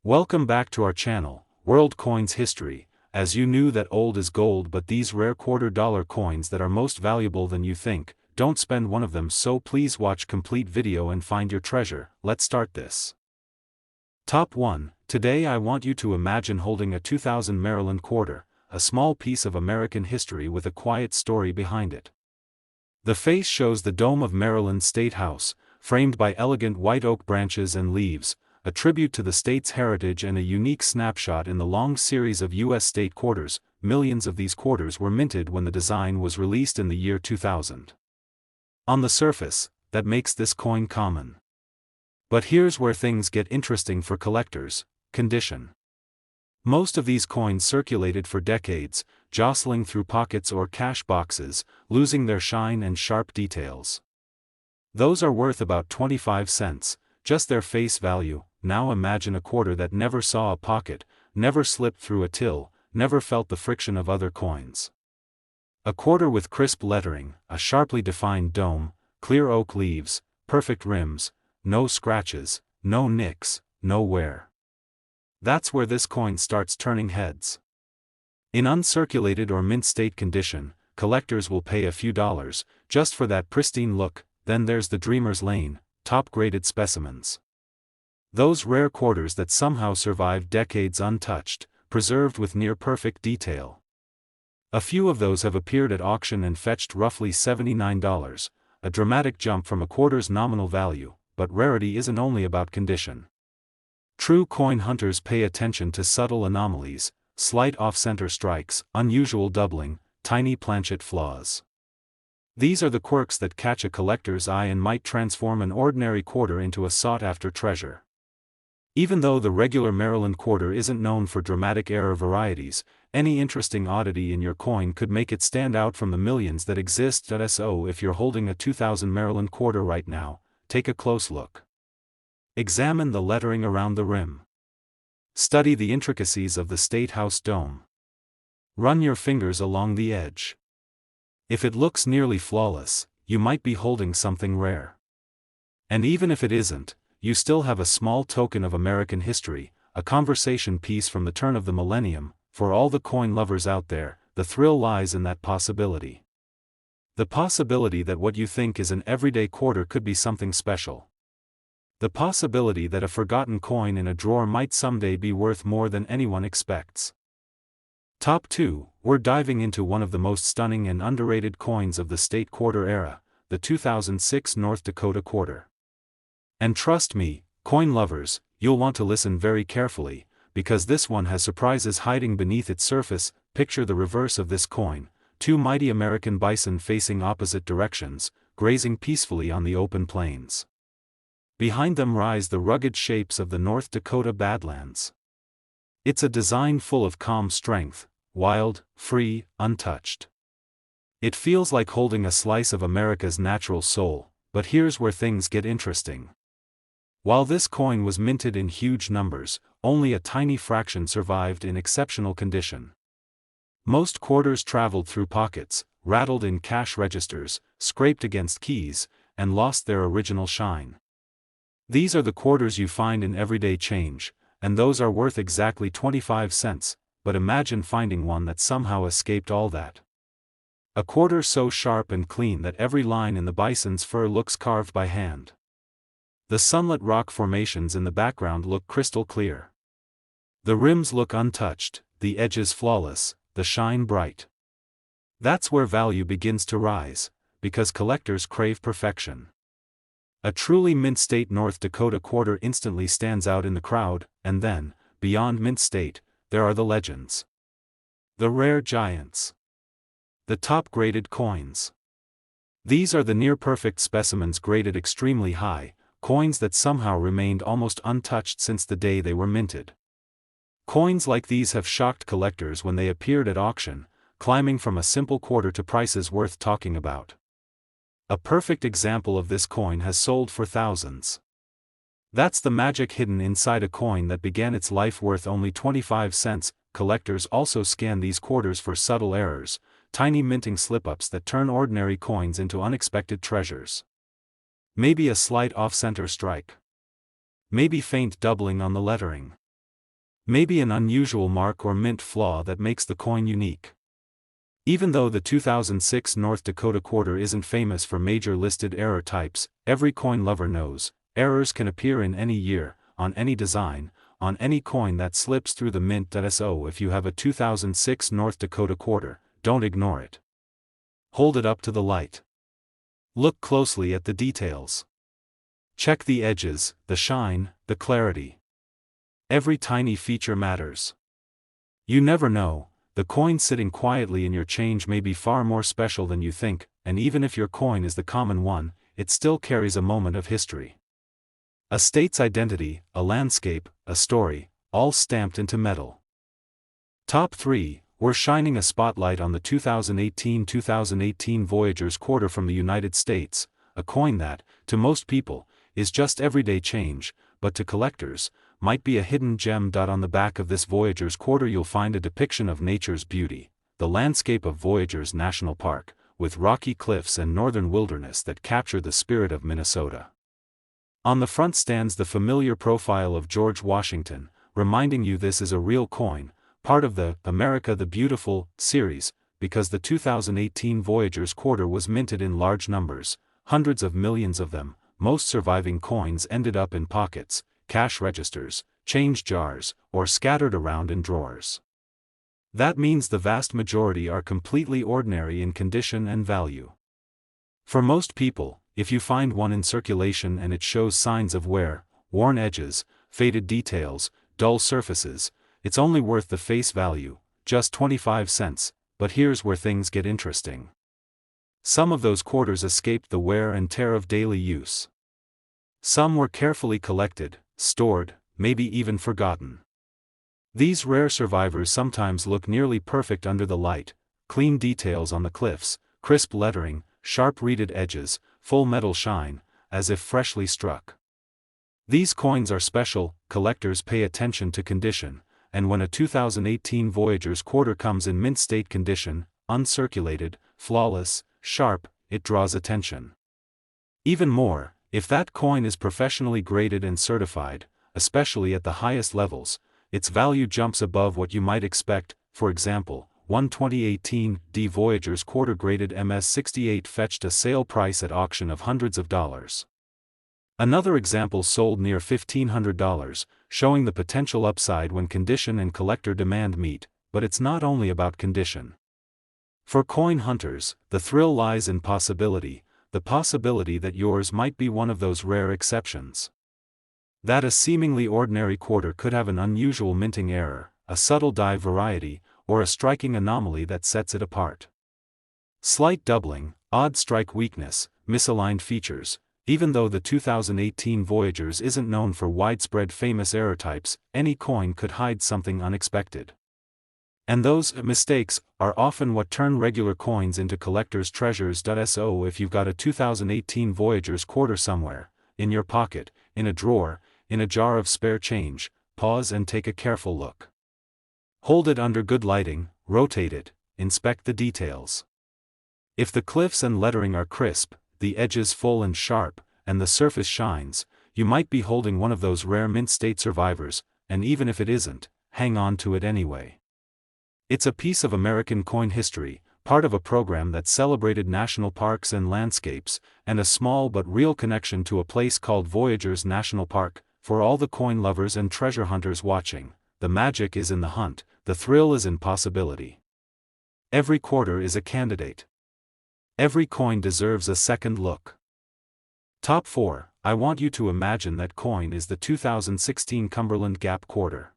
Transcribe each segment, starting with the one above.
Welcome back to our channel, World Coins History. As you knew that old is gold, but these rare $quarter coins that are most valuable than you think, don't spend one of them, so please watch complete video and find your treasure. Let's start this. Top 1. Today I want you to imagine holding a 2000 Maryland quarter, a small piece of American history with a quiet story behind it. The face shows the dome of Maryland State House, framed by elegant white oak branches and leaves, a tribute to the state's heritage and a unique snapshot in the long series of U.S. state quarters. Millions of these quarters were minted when the design was released in the year 2000. On the surface, that makes this coin common. But here's where things get interesting for collectors: condition. Most of these coins circulated for decades, jostling through pockets or cash boxes, losing their shine and sharp details. Those are worth about 25 cents, just their face value. Now imagine a quarter that never saw a pocket, never slipped through a till, never felt the friction of other coins. A quarter with crisp lettering, a sharply defined dome, clear oak leaves, perfect rims, no scratches, no nicks, no wear. That's where this coin starts turning heads. In uncirculated or mint state condition, collectors will pay a few dollars just for that pristine look. Then there's the dreamer's lane, top-graded specimens. Those rare quarters that somehow survived decades untouched, preserved with near-perfect detail. A few of those have appeared at auction and fetched roughly $79, a dramatic jump from a quarter's nominal value, but rarity isn't only about condition. True coin hunters pay attention to subtle anomalies, slight off-center strikes, unusual doubling, tiny planchet flaws. These are the quirks that catch a collector's eye and might transform an ordinary quarter into a sought-after treasure. Even though the regular Maryland quarter isn't known for dramatic error varieties, any interesting oddity in your coin could make it stand out from the millions that exist. So if you're holding a 2000 Maryland quarter right now, take a close look. Examine the lettering around the rim. Study the intricacies of the State House dome. Run your fingers along the edge. If it looks nearly flawless, you might be holding something rare. And even if it isn't, you still have a small token of American history, a conversation piece from the turn of the millennium. For all the coin lovers out there, the thrill lies in that possibility. The possibility that what you think is an everyday quarter could be something special. The possibility that a forgotten coin in a drawer might someday be worth more than anyone expects. Top 2, we're diving into one of the most stunning and underrated coins of the state quarter era, the 2006 North Dakota quarter. And trust me, coin lovers, you'll want to listen very carefully, because this one has surprises hiding beneath its surface. Picture the reverse of this coin: two mighty American bison facing opposite directions, grazing peacefully on the open plains. Behind them rise the rugged shapes of the North Dakota Badlands. It's a design full of calm strength, wild, free, untouched. It feels like holding a slice of America's natural soul. But here's where things get interesting. While this coin was minted in huge numbers, only a tiny fraction survived in exceptional condition. Most quarters traveled through pockets, rattled in cash registers, scraped against keys, and lost their original shine. These are the quarters you find in everyday change, and those are worth exactly 25 cents, but imagine finding one that somehow escaped all that. A quarter so sharp and clean that every line in the bison's fur looks carved by hand. The sunlit rock formations in the background look crystal clear. The rims look untouched, the edges flawless, the shine bright. That's where value begins to rise, because collectors crave perfection. A truly mint state North Dakota quarter instantly stands out in the crowd, and then, beyond mint state, there are the legends. The rare giants. The top-graded coins. These are the near-perfect specimens graded extremely high, coins that somehow remained almost untouched since the day they were minted. Coins like these have shocked collectors when they appeared at auction, climbing from a simple quarter to prices worth talking about. A perfect example of this coin has sold for thousands. That's the magic hidden inside a coin that began its life worth only 25 cents. Collectors also scan these quarters for subtle errors, tiny minting slip-ups that turn ordinary coins into unexpected treasures. Maybe a slight off-center strike. Maybe faint doubling on the lettering. Maybe an unusual mark or mint flaw that makes the coin unique. Even though the 2006 North Dakota quarter isn't famous for major listed error types, every coin lover knows, errors can appear in any year, on any design, on any coin that slips through the mint. So if you have a 2006 North Dakota quarter, don't ignore it. Hold it up to the light. Look closely at the details. Check the edges, the shine, the clarity. Every tiny feature matters. You never know, the coin sitting quietly in your change may be far more special than you think, and even if your coin is the common one, it still carries a moment of history. A state's identity, a landscape, a story, all stamped into metal. Top 3, we're shining a spotlight on the 2018 Voyagers quarter from the United States, a coin that, to most people, is just everyday change, but to collectors, might be a hidden gem. On the back of this Voyagers quarter you'll find a depiction of nature's beauty, the landscape of Voyagers National Park, with rocky cliffs and northern wilderness that capture the spirit of Minnesota. On the front stands the familiar profile of George Washington, reminding you this is a real coin, part of the America the Beautiful series, because the 2018 Voyagers quarter was minted in large numbers, hundreds of millions of them. Most surviving coins ended up in pockets, cash registers, change jars, or scattered around in drawers. That means the vast majority are completely ordinary in condition and value. For most people, if you find one in circulation and it shows signs of wear, worn edges, faded details, dull surfaces, it's only worth the face value, just 25 cents, but here's where things get interesting. Some of those quarters escaped the wear and tear of daily use. Some were carefully collected, stored, maybe even forgotten. These rare survivors sometimes look nearly perfect under the light, clean details on the cliffs, crisp lettering, sharp reeded edges, full metal shine, as if freshly struck. These coins are special, collectors pay attention to condition, and when a 2018 Voyagers quarter comes in mint state condition, uncirculated, flawless, sharp, it draws attention. Even more, if that coin is professionally graded and certified, especially at the highest levels, its value jumps above what you might expect. For example, one 2018 Voyagers quarter graded MS68 fetched a sale price at auction of hundreds of dollars. Another example sold near $1,500, showing the potential upside when condition and collector demand meet, but it's not only about condition. For coin hunters, the thrill lies in possibility, the possibility that yours might be one of those rare exceptions. That a seemingly ordinary quarter could have an unusual minting error, a subtle die variety, or a striking anomaly that sets it apart. Slight doubling, odd strike weakness, misaligned features. Even though the 2018 Voyagers isn't known for widespread famous error types, any coin could hide something unexpected. And those mistakes are often what turn regular coins into collector's treasures. So if you've got a 2018 Voyagers quarter somewhere, in your pocket, in a drawer, in a jar of spare change, pause and take a careful look. Hold it under good lighting, rotate it, inspect the details. If the cliffs and lettering are crisp, the edges full and sharp, and the surface shines, you might be holding one of those rare mint state survivors, and even if it isn't, hang on to it anyway. It's a piece of American coin history, part of a program that celebrated national parks and landscapes, and a small but real connection to a place called Voyagers National Park. For all the coin lovers and treasure hunters watching, the magic is in the hunt, the thrill is in possibility. Every quarter is a candidate. Every coin deserves a second look. Top 4, I want you to imagine that coin is the 2016 Cumberland Gap quarter.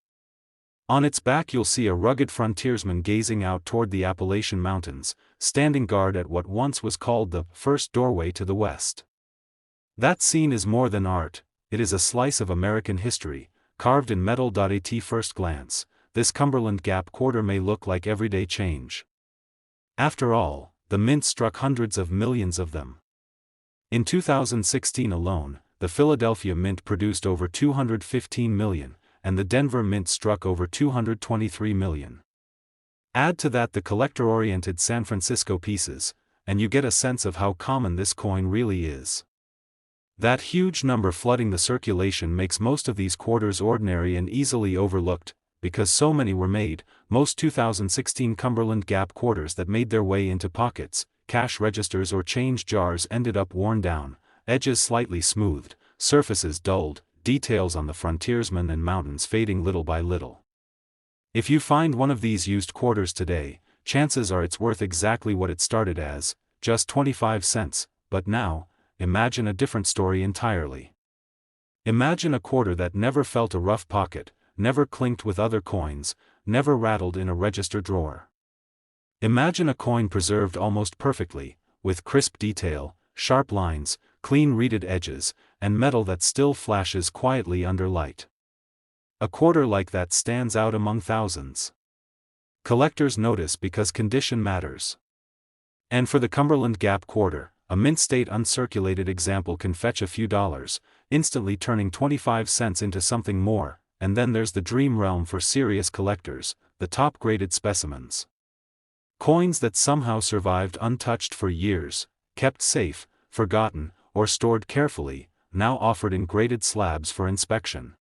On its back you'll see a rugged frontiersman gazing out toward the Appalachian Mountains, standing guard at what once was called the first doorway to the West. That scene is more than art, it is a slice of American history, carved in metal. At first glance, this Cumberland Gap quarter may look like everyday change. After all, the mint struck hundreds of millions of them. In 2016 alone, the Philadelphia Mint produced over 215 million, and the Denver Mint struck over 223 million. Add to that the collector-oriented San Francisco pieces, and you get a sense of how common this coin really is. That huge number flooding the circulation makes most of these quarters ordinary and easily overlooked, because so many were made, most 2016 Cumberland Gap quarters that made their way into pockets, cash registers or change jars ended up worn down, edges slightly smoothed, surfaces dulled, details on the frontiersmen and mountains fading little by little. If you find one of these used quarters today, chances are it's worth exactly what it started as, just 25 cents, but now, imagine a different story entirely. Imagine a quarter that never felt a rough pocket, never clinked with other coins, never rattled in a register drawer. Imagine a coin preserved almost perfectly, with crisp detail, sharp lines, clean reeded edges, and metal that still flashes quietly under light. A quarter like that stands out among thousands. Collectors notice because condition matters. And for the Cumberland Gap quarter, a mint-state uncirculated example can fetch a few dollars, instantly turning 25 cents into something more. And then there's the dream realm for serious collectors, the top-graded specimens. Coins that somehow survived untouched for years, kept safe, forgotten, or stored carefully, now offered in graded slabs for inspection.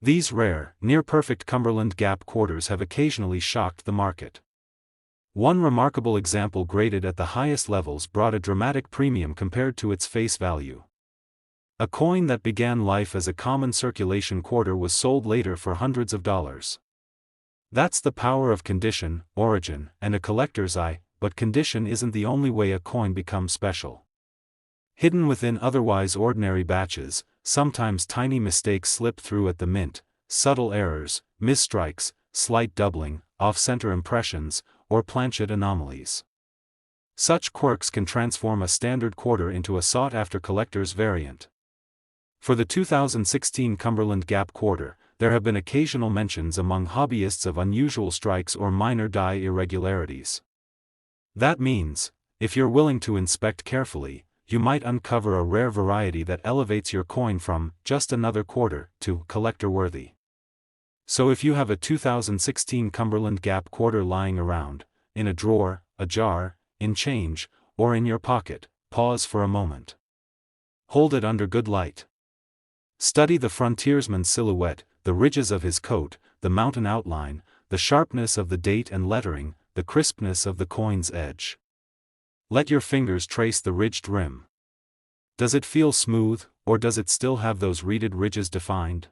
These rare, near-perfect Cumberland Gap quarters have occasionally shocked the market. One remarkable example graded at the highest levels brought a dramatic premium compared to its face value. A coin that began life as a common circulation quarter was sold later for hundreds of dollars. That's the power of condition, origin, and a collector's eye, but condition isn't the only way a coin becomes special. Hidden within otherwise ordinary batches, sometimes tiny mistakes slip through at the mint, subtle errors, misstrikes, slight doubling, off-center impressions, or planchet anomalies. Such quirks can transform a standard quarter into a sought-after collector's variant. For the 2016 Cumberland Gap quarter, there have been occasional mentions among hobbyists of unusual strikes or minor die irregularities. That means, if you're willing to inspect carefully, you might uncover a rare variety that elevates your coin from just another quarter to collector-worthy. So if you have a 2016 Cumberland Gap quarter lying around, in a drawer, a jar, in change, or in your pocket, pause for a moment. Hold it under good light. Study the frontiersman's silhouette, the ridges of his coat, the mountain outline, the sharpness of the date and lettering, the crispness of the coin's edge. Let your fingers trace the ridged rim. Does it feel smooth, or does it still have those reeded ridges defined?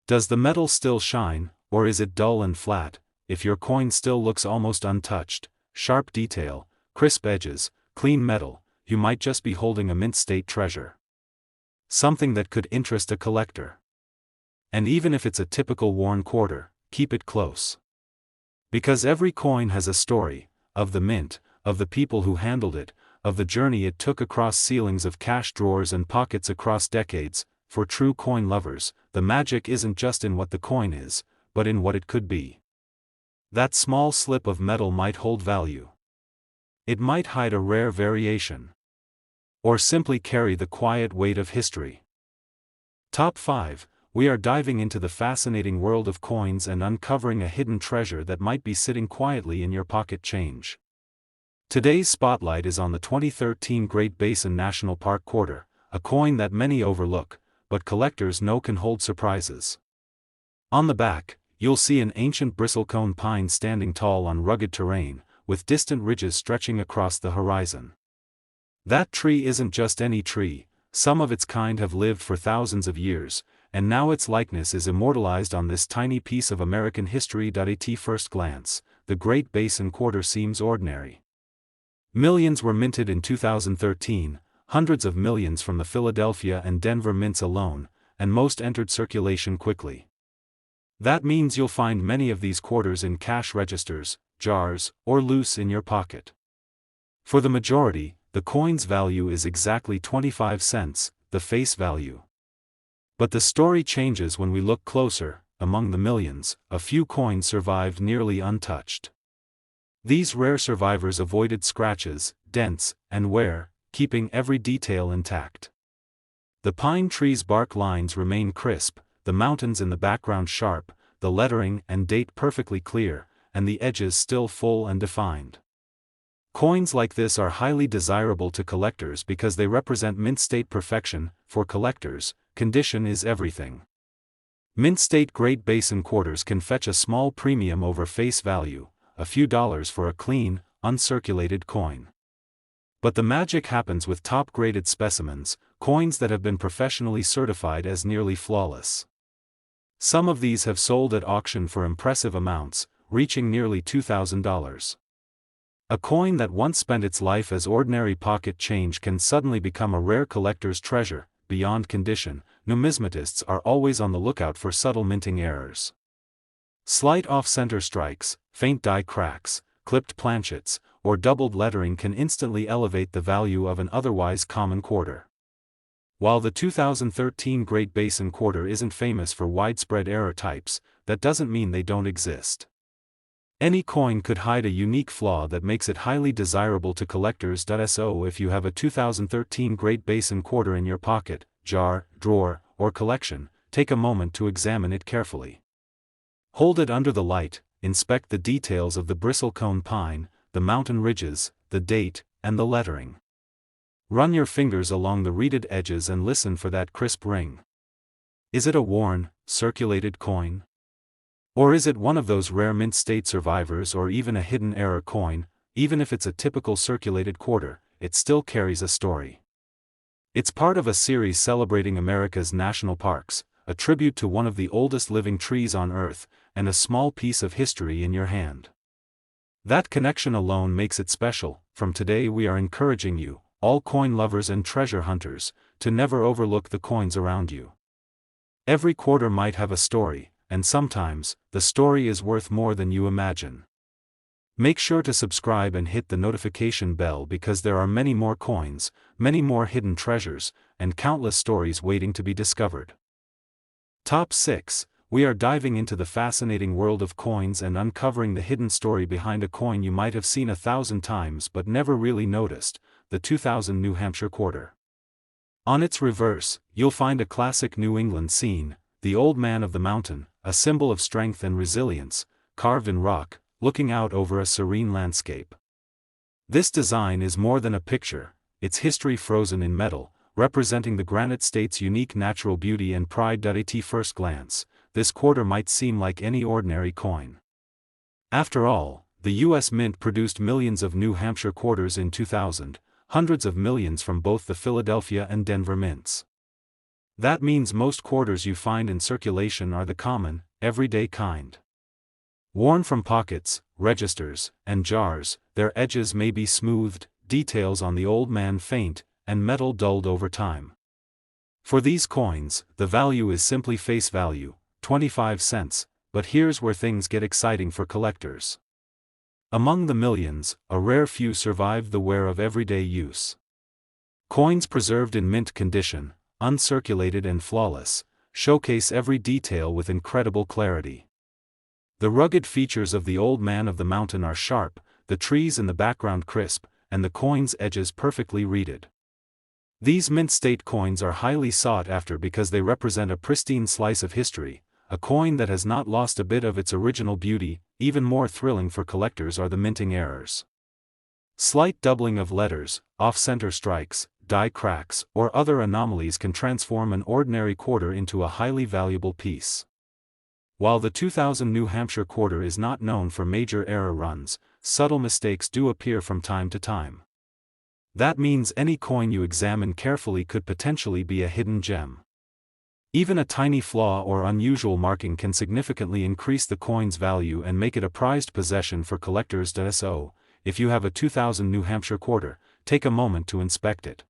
Does the metal still shine, or is it dull and flat? If your coin still looks almost untouched, sharp detail, crisp edges, clean metal, you might just be holding a mint-state treasure. Something that could interest a collector. And even if it's a typical worn quarter, keep it close. Because every coin has a story, of the mint, of the people who handled it, of the journey it took across ceilings of cash drawers and pockets across decades. For true coin lovers, the magic isn't just in what the coin is, but in what it could be. That small slip of metal might hold value. It might hide a rare variation. Or simply carry the quiet weight of history. Top 5. We are diving into the fascinating world of coins and uncovering a hidden treasure that might be sitting quietly in your pocket change. Today's spotlight is on the 2013 Great Basin National Park quarter, a coin that many overlook, but collectors know can hold surprises. On the back, you'll see an ancient bristlecone pine standing tall on rugged terrain, with distant ridges stretching across the horizon. That tree isn't just any tree, some of its kind have lived for thousands of years, and now its likeness is immortalized on this tiny piece of American history. At first glance, the Great Basin quarter seems ordinary. Millions were minted in 2013, hundreds of millions from the Philadelphia and Denver mints alone, and most entered circulation quickly. That means you'll find many of these quarters in cash registers, jars, or loose in your pocket. For the majority, the coin's value is exactly 25 cents, the face value. But the story changes when we look closer. Among the millions, a few coins survived nearly untouched. These rare survivors avoided scratches, dents, and wear, keeping every detail intact. The pine tree's bark lines remain crisp, the mountains in the background sharp, the lettering and date perfectly clear, and the edges still full and defined. Coins like this are highly desirable to collectors because they represent mint-state perfection. For collectors, condition is everything. Mint state Great Basin quarters can fetch a small premium over face value, a few dollars for a clean, uncirculated coin. But the magic happens with top-graded specimens, coins that have been professionally certified as nearly flawless. Some of these have sold at auction for impressive amounts, reaching nearly $2,000. A coin that once spent its life as ordinary pocket change can suddenly become a rare collector's treasure. Beyond condition, numismatists are always on the lookout for subtle minting errors. Slight off-center strikes, faint die cracks, clipped planchets, or doubled lettering can instantly elevate the value of an otherwise common quarter. While the 2013 Great Basin quarter isn't famous for widespread error types, that doesn't mean they don't exist. Any coin could hide a unique flaw that makes it highly desirable to collectors. So if you have a 2013 Great Basin quarter in your pocket, jar, drawer, or collection, take a moment to examine it carefully. Hold it under the light, inspect the details of the bristlecone pine, the mountain ridges, the date, and the lettering. Run your fingers along the reeded edges and listen for that crisp ring. Is it a worn, circulated coin? Or is it one of those rare mint state survivors or even a hidden error coin? Even if it's a typical circulated quarter, it still carries a story. It's part of a series celebrating America's national parks, a tribute to one of the oldest living trees on Earth, and a small piece of history in your hand. That connection alone makes it special. From today we are encouraging you, all coin lovers and treasure hunters, to never overlook the coins around you. Every quarter might have a story, and sometimes, the story is worth more than you imagine. Make sure to subscribe and hit the notification bell because there are many more coins, many more hidden treasures, and countless stories waiting to be discovered. Top 6. We are diving into the fascinating world of coins and uncovering the hidden story behind a coin you might have seen 1,000 times but never really noticed, the 2000 New Hampshire quarter. On its reverse, you'll find a classic New England scene, the Old Man of the Mountain, a symbol of strength and resilience, carved in rock, looking out over a serene landscape. This design is more than a picture, it's history frozen in metal, representing the granite state's unique natural beauty and pride. At first glance, this quarter might seem like any ordinary coin. After all, the U.S. Mint produced millions of New Hampshire quarters in 2000, hundreds of millions from both the Philadelphia and Denver mints. That means most quarters you find in circulation are the common, everyday kind. Worn from pockets, registers, and jars, their edges may be smoothed, details on the old man faint, and metal dulled over time. For these coins, the value is simply face value, 25 cents, but here's where things get exciting for collectors. Among the millions, a rare few survived the wear of everyday use. Coins preserved in mint condition, uncirculated and flawless, showcase every detail with incredible clarity. The rugged features of the Old Man of the Mountain are sharp, the trees in the background crisp, and the coin's edges perfectly reeded. These mint state coins are highly sought after because they represent a pristine slice of history, a coin that has not lost a bit of its original beauty. Even more thrilling for collectors are the minting errors. Slight doubling of letters, off-center strikes, die cracks, or other anomalies can transform an ordinary quarter into a highly valuable piece. While the 2000 New Hampshire quarter is not known for major error runs, subtle mistakes do appear from time to time. That means any coin you examine carefully could potentially be a hidden gem. Even a tiny flaw or unusual marking can significantly increase the coin's value and make it a prized possession for collectors. So, if you have a 2000 New Hampshire quarter, take a moment to inspect it.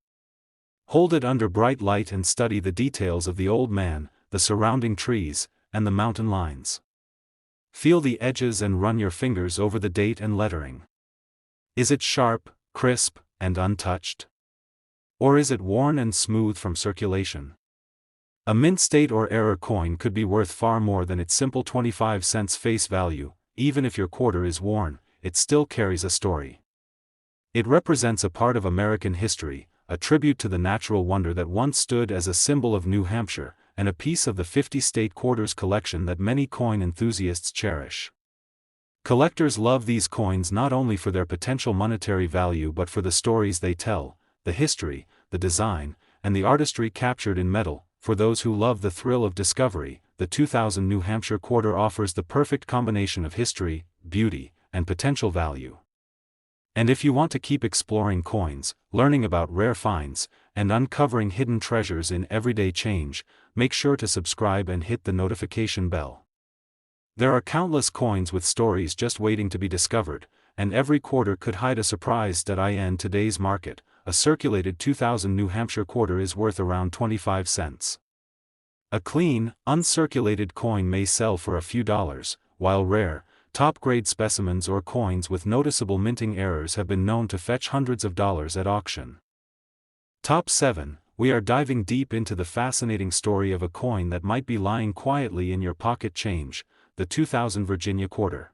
Hold it under bright light and study the details of the old man, the surrounding trees, and the mountain lines. Feel the edges and run your fingers over the date and lettering. Is it sharp, crisp, and untouched? Or is it worn and smooth from circulation? A mint state or error coin could be worth far more than its simple 25 cents face value. Even if your quarter is worn, it still carries a story. It represents a part of American history, a tribute to the natural wonder that once stood as a symbol of New Hampshire, and a piece of the 50-state quarters collection that many coin enthusiasts cherish. Collectors love these coins not only for their potential monetary value but for the stories they tell, the history, the design, and the artistry captured in metal. For those who love the thrill of discovery, the 2000 New Hampshire quarter offers the perfect combination of history, beauty, and potential value. And if you want to keep exploring coins, learning about rare finds, and uncovering hidden treasures in everyday change, make sure to subscribe and hit the notification bell. There are countless coins with stories just waiting to be discovered, and every quarter could hide a surprise. In today's market, a circulated 2000 New Hampshire quarter is worth around 25 cents. A clean, uncirculated coin may sell for a few dollars, while rare, top-grade specimens or coins with noticeable minting errors have been known to fetch hundreds of dollars at auction. Top 7. We are diving deep into the fascinating story of a coin that might be lying quietly in your pocket change, the 2000 Virginia quarter.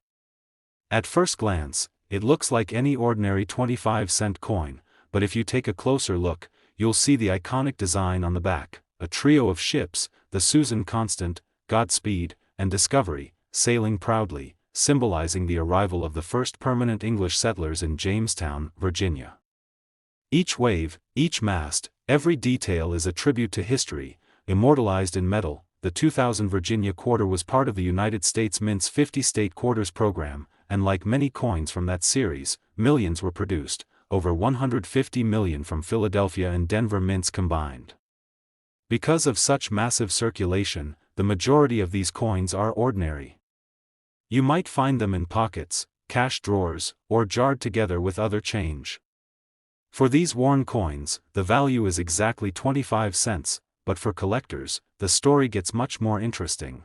At first glance, it looks like any ordinary 25-cent coin, but if you take a closer look, you'll see the iconic design on the back, a trio of ships, the Susan Constant, Godspeed, and Discovery, sailing proudly, symbolizing the arrival of the first permanent English settlers in Jamestown, Virginia. Each wave, each mast, every detail is a tribute to history, immortalized in metal. The 2000 Virginia quarter was part of the United States Mint's 50-state quarters program, and like many coins from that series, millions were produced, over 150 million from Philadelphia and Denver mints combined. Because of such massive circulation, the majority of these coins are ordinary. You might find them in pockets, cash drawers, or jarred together with other change. For these worn coins, the value is exactly 25 cents, but for collectors, the story gets much more interesting.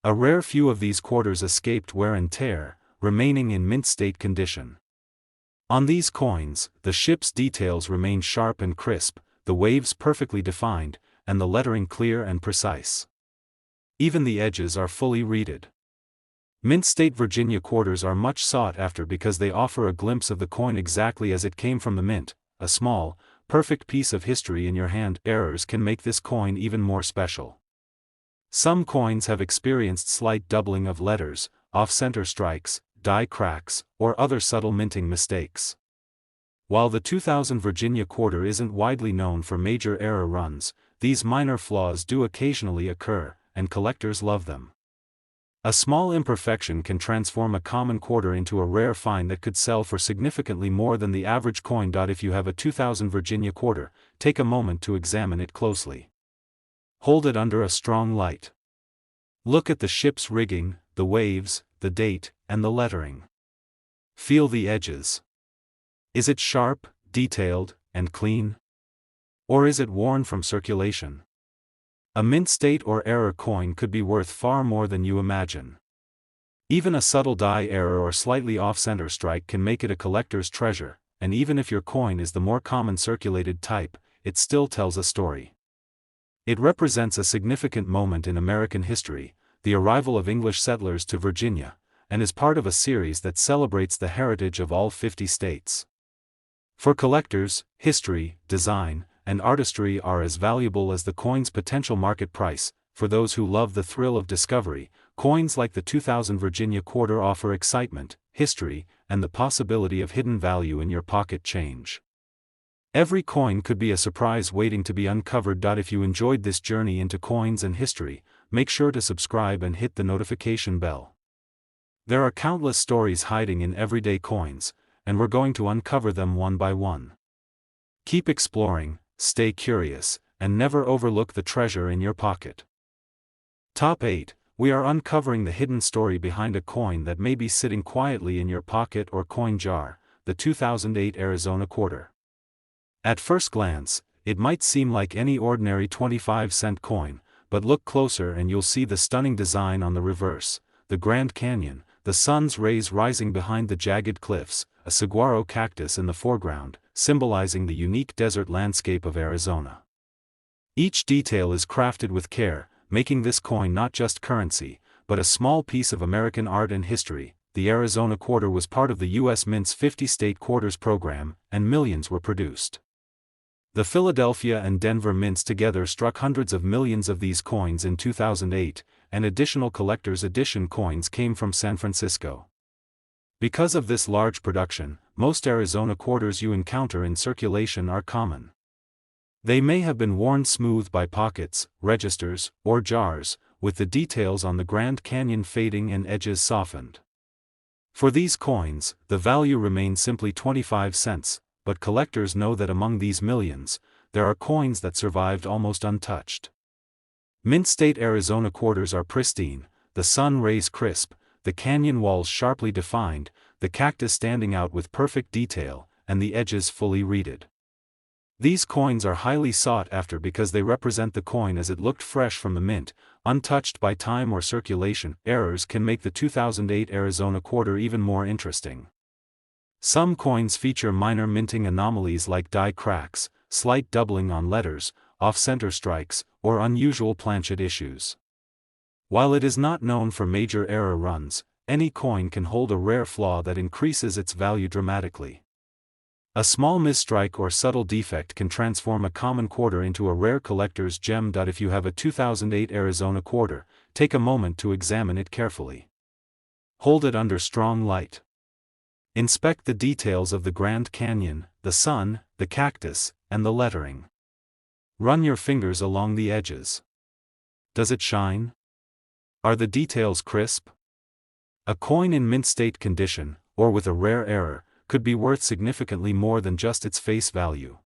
A rare few of these quarters escaped wear and tear, remaining in mint state condition. On these coins, the ship's details remain sharp and crisp, the waves perfectly defined, and the lettering clear and precise. Even the edges are fully reeded. Mint state Virginia quarters are much sought after because they offer a glimpse of the coin exactly as it came from the mint, a small, perfect piece of history in your hand. Errors can make this coin even more special. Some coins have experienced slight doubling of letters, off-center strikes, die cracks, or other subtle minting mistakes. While the 2000 Virginia quarter isn't widely known for major error runs, these minor flaws do occasionally occur, and collectors love them. A small imperfection can transform a common quarter into a rare find that could sell for significantly more than the average coin. If you have a 2000 Virginia quarter, take a moment to examine it closely. Hold it under a strong light. Look at the ship's rigging, the waves, the date, and the lettering. Feel the edges. Is it sharp, detailed, and clean? Or is it worn from circulation? A mint state or error coin could be worth far more than you imagine. Even a subtle die error or slightly off-center strike can make it a collector's treasure, and even if your coin is the more common circulated type, it still tells a story. It represents a significant moment in American history, the arrival of English settlers to Virginia, and is part of a series that celebrates the heritage of all 50 states. For collectors, history, design, and artistry are as valuable as the coin's potential market price. For those who love the thrill of discovery, coins like the 2000 Virginia quarter offer excitement, history, and the possibility of hidden value in your pocket change. Every coin could be a surprise waiting to be uncovered. If you enjoyed this journey into coins and history, make sure to subscribe and hit the notification bell. There are countless stories hiding in everyday coins, and we're going to uncover them one by one. Keep exploring, stay curious, and never overlook the treasure in your pocket. Top 8. We are uncovering the hidden story behind a coin that may be sitting quietly in your pocket or coin jar, the 2008 Arizona quarter. At first glance, it might seem like any ordinary 25-cent coin, but look closer and you'll see the stunning design on the reverse, the Grand Canyon, the sun's rays rising behind the jagged cliffs, a saguaro cactus in the foreground, symbolizing the unique desert landscape of Arizona. Each detail is crafted with care, making this coin not just currency, but a small piece of American art and history. The Arizona quarter was part of the U.S. Mint's 50-state quarters program, and millions were produced. The Philadelphia and Denver mints together struck hundreds of millions of these coins in 2008, and additional collector's edition coins came from San Francisco. Because of this large production, most Arizona quarters you encounter in circulation are common. They may have been worn smooth by pockets, registers, or jars, with the details on the Grand Canyon fading and edges softened. For these coins, the value remains simply 25 cents, but collectors know that among these millions, there are coins that survived almost untouched. Mint State Arizona quarters are pristine, the sun rays crisp, the canyon walls sharply defined, the cactus standing out with perfect detail, and the edges fully reeded. These coins are highly sought after because they represent the coin as it looked fresh from the mint, untouched by time or circulation. Errors can make the 2008 Arizona quarter even more interesting. Some coins feature minor minting anomalies like die cracks, slight doubling on letters, off-center strikes, or unusual planchet issues. While it is not known for major error runs, any coin can hold a rare flaw that increases its value dramatically. A small misstrike or subtle defect can transform a common quarter into a rare collector's gem. If you have a 2008 Arizona quarter, take a moment to examine it carefully. Hold it under strong light. Inspect the details of the Grand Canyon, the sun, the cactus, and the lettering. Run your fingers along the edges. Does it shine? Are the details crisp? A coin in mint state condition, or with a rare error, could be worth significantly more than just its face value.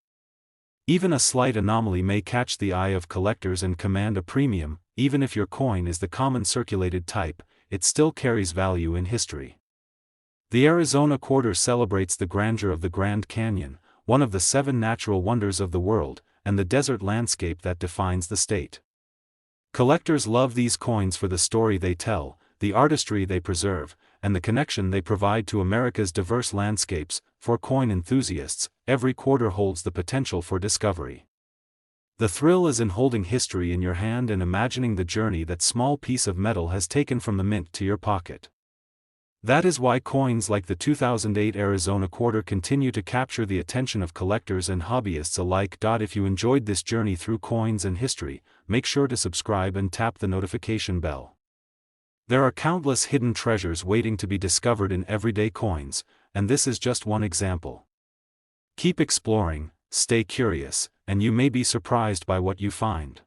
Even a slight anomaly may catch the eye of collectors and command a premium. Even if your coin is the common circulated type, it still carries value in history. The Arizona quarter celebrates the grandeur of the Grand Canyon, one of the 7 natural wonders of the world, and the desert landscape that defines the state. Collectors love these coins for the story they tell, the artistry they preserve, and the connection they provide to America's diverse landscapes. For coin enthusiasts, every quarter holds the potential for discovery. The thrill is in holding history in your hand and imagining the journey that small piece of metal has taken from the mint to your pocket. That is why coins like the 2008 Arizona quarter continue to capture the attention of collectors and hobbyists alike. If you enjoyed this journey through coins and history, make sure to subscribe and tap the notification bell. There are countless hidden treasures waiting to be discovered in everyday coins, and this is just one example. Keep exploring, stay curious, and you may be surprised by what you find.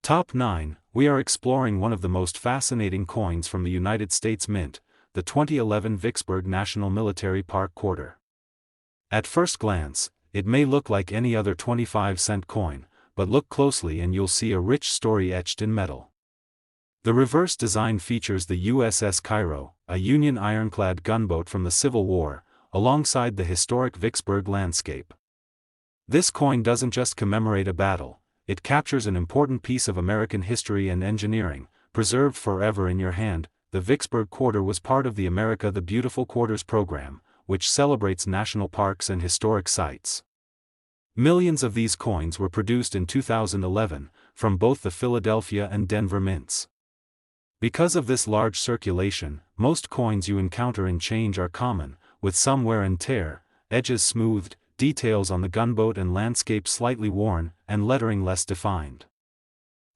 Top 9. We are exploring one of the most fascinating coins from the United States Mint, the 2011 Vicksburg National Military Park quarter. At first glance, it may look like any other 25-cent coin, but look closely and you'll see a rich story etched in metal. The reverse design features the USS Cairo, a Union ironclad gunboat from the Civil War, alongside the historic Vicksburg landscape. This coin doesn't just commemorate a battle, it captures an important piece of American history and engineering, preserved forever in your hand. The Vicksburg quarter was part of the America the Beautiful Quarters program, which celebrates national parks and historic sites. Millions of these coins were produced in 2011, from both the Philadelphia and Denver mints. Because of this large circulation, most coins you encounter in change are common, with some wear and tear, edges smoothed, details on the gunboat and landscape slightly worn, and lettering less defined.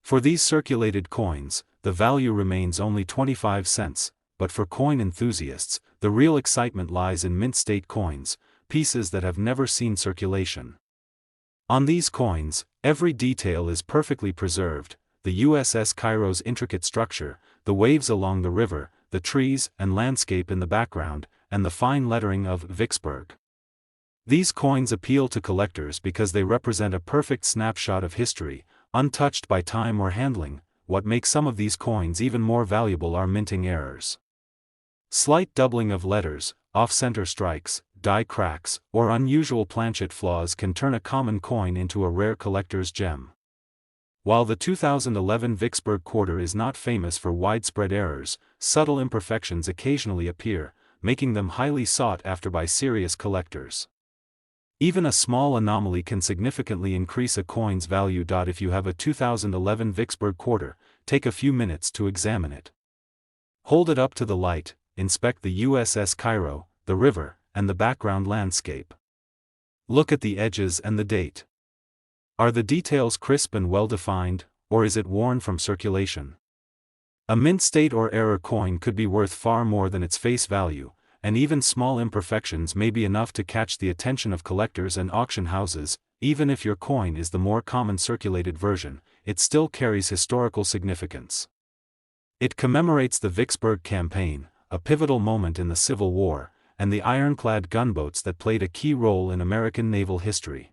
For these circulated coins, the value remains only 25 cents, but for coin enthusiasts, the real excitement lies in mint state coins, pieces that have never seen circulation. On these coins, every detail is perfectly preserved: the USS Cairo's intricate structure, the waves along the river, the trees and landscape in the background, and the fine lettering of Vicksburg. These coins appeal to collectors because they represent a perfect snapshot of history, untouched by time or handling. What makes some of these coins even more valuable are minting errors. Slight doubling of letters, off-center strikes, die cracks, or unusual planchet flaws can turn a common coin into a rare collector's gem. While the 2011 Vicksburg quarter is not famous for widespread errors, subtle imperfections occasionally appear, making them highly sought after by serious collectors. Even a small anomaly can significantly increase a coin's value. If you have a 2011 Vicksburg quarter, take a few minutes to examine it. Hold it up to the light, inspect the USS Cairo, the river, and the background landscape. Look at the edges and the date. Are the details crisp and well-defined, or is it worn from circulation? A mint state or error coin could be worth far more than its face value, and even small imperfections may be enough to catch the attention of collectors and auction houses. Even if your coin is the more common circulated version, it still carries historical significance. It commemorates the Vicksburg campaign, a pivotal moment in the Civil War, and the ironclad gunboats that played a key role in American naval history.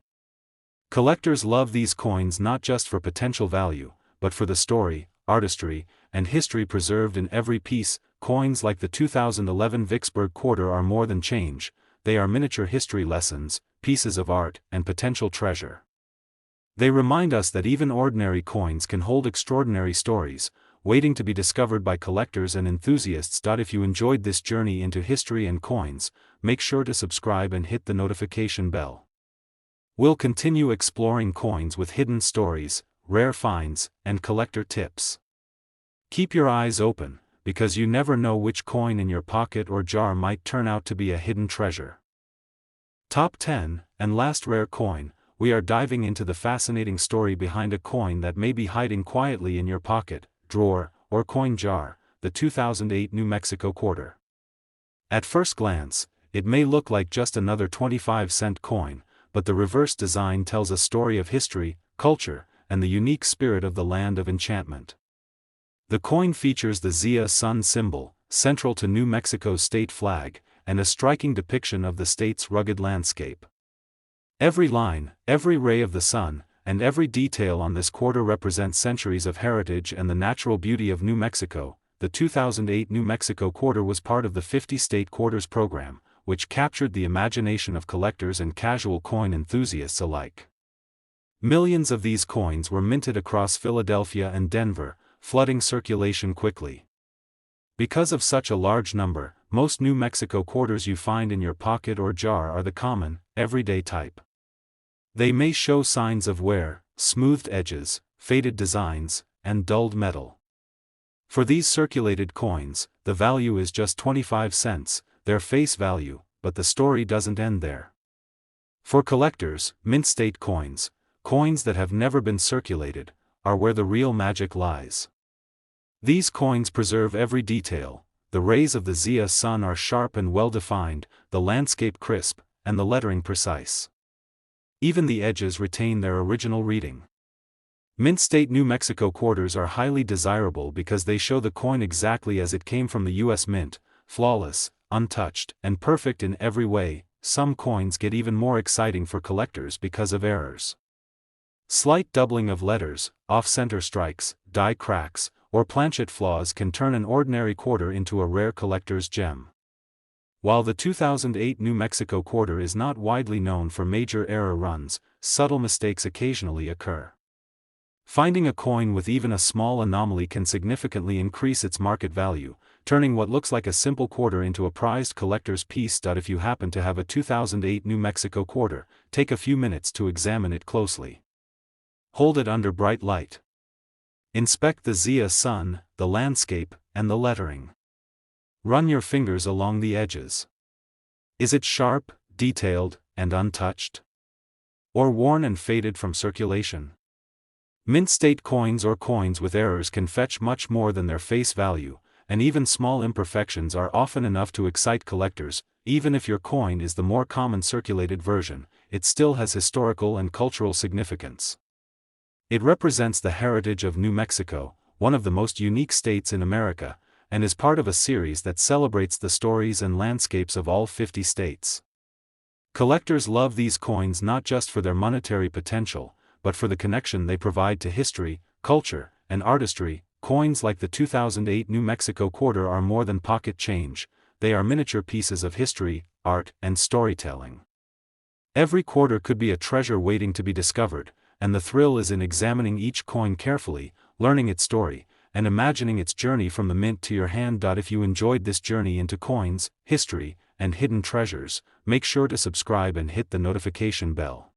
Collectors love these coins not just for potential value, but for the story, artistry, and history preserved in every piece. Coins like the 2011 Vicksburg quarter are more than change, they are miniature history lessons, pieces of art, and potential treasure. They remind us that even ordinary coins can hold extraordinary stories, waiting to be discovered by collectors and enthusiasts. If you enjoyed this journey into history and coins, make sure to subscribe and hit the notification bell. We'll continue exploring coins with hidden stories, rare finds, and collector tips. Keep your eyes open, because you never know which coin in your pocket or jar might turn out to be a hidden treasure. Top 10, and last rare coin. We are diving into the fascinating story behind a coin that may be hiding quietly in your pocket, drawer, or coin jar, the 2008 New Mexico quarter. At first glance, it may look like just another 25-cent coin, but the reverse design tells a story of history, culture, and the unique spirit of the land of enchantment. The coin features the Zia sun symbol, central to New Mexico's state flag, and a striking depiction of the state's rugged landscape. Every line, every ray of the sun, and every detail on this quarter represents centuries of heritage and the natural beauty of New Mexico. The 2008 New Mexico quarter was part of the 50-state quarters program, which captured the imagination of collectors and casual coin enthusiasts alike. Millions of these coins were minted across Philadelphia and Denver, flooding circulation quickly. Because of such a large number, most New Mexico quarters you find in your pocket or jar are the common, everyday type. They may show signs of wear, smoothed edges, faded designs, and dulled metal. For these circulated coins, the value is just 25 cents, their face value, but the story doesn't end there. For collectors, mint state coins, coins that have never been circulated, are where the real magic lies. These coins preserve every detail. The rays of the Zia sun are sharp and well-defined, the landscape crisp, and the lettering precise. Even the edges retain their original reading. Mint state New Mexico quarters are highly desirable because they show the coin exactly as it came from the U.S. Mint, flawless, untouched, and perfect in every way. Some coins get even more exciting for collectors because of errors. Slight doubling of letters, off-center strikes, die cracks, or planchet flaws can turn an ordinary quarter into a rare collector's gem. While the 2008 New Mexico quarter is not widely known for major error runs, subtle mistakes occasionally occur. Finding a coin with even a small anomaly can significantly increase its market value, turning what looks like a simple quarter into a prized collector's piece. If you happen to have a 2008 New Mexico quarter, take a few minutes to examine it closely. Hold it under bright light. Inspect the Zia sun, the landscape, and the lettering. Run your fingers along the edges. Is it sharp, detailed, and untouched? Or worn and faded from circulation? Mint state coins or coins with errors can fetch much more than their face value, and even small imperfections are often enough to excite collectors. Even if your coin is the more common circulated version, it still has historical and cultural significance. It represents the heritage of New Mexico, one of the most unique states in America, and is part of a series that celebrates the stories and landscapes of all 50 states. Collectors love these coins not just for their monetary potential, but for the connection they provide to history, culture, and artistry. Coins like the 2008 New Mexico quarter are more than pocket change, they are miniature pieces of history, art, and storytelling. Every quarter could be a treasure waiting to be discovered, and the thrill is in examining each coin carefully, learning its story, and imagining its journey from the mint to your hand. If you enjoyed this journey into coins, history, and hidden treasures, make sure to subscribe and hit the notification bell.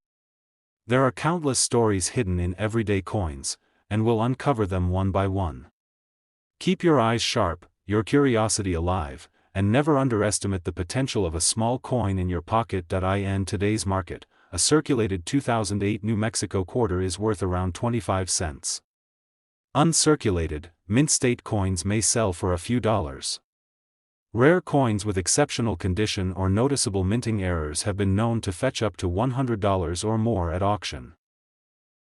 There are countless stories hidden in everyday coins, and we'll uncover them one by one. Keep your eyes sharp, your curiosity alive, and never underestimate the potential of a small coin in your pocket. In today's market, a circulated 2008 New Mexico quarter is worth around 25 cents. Uncirculated, mint state coins may sell for a few dollars. Rare coins with exceptional condition or noticeable minting errors have been known to fetch up to $100 or more at auction.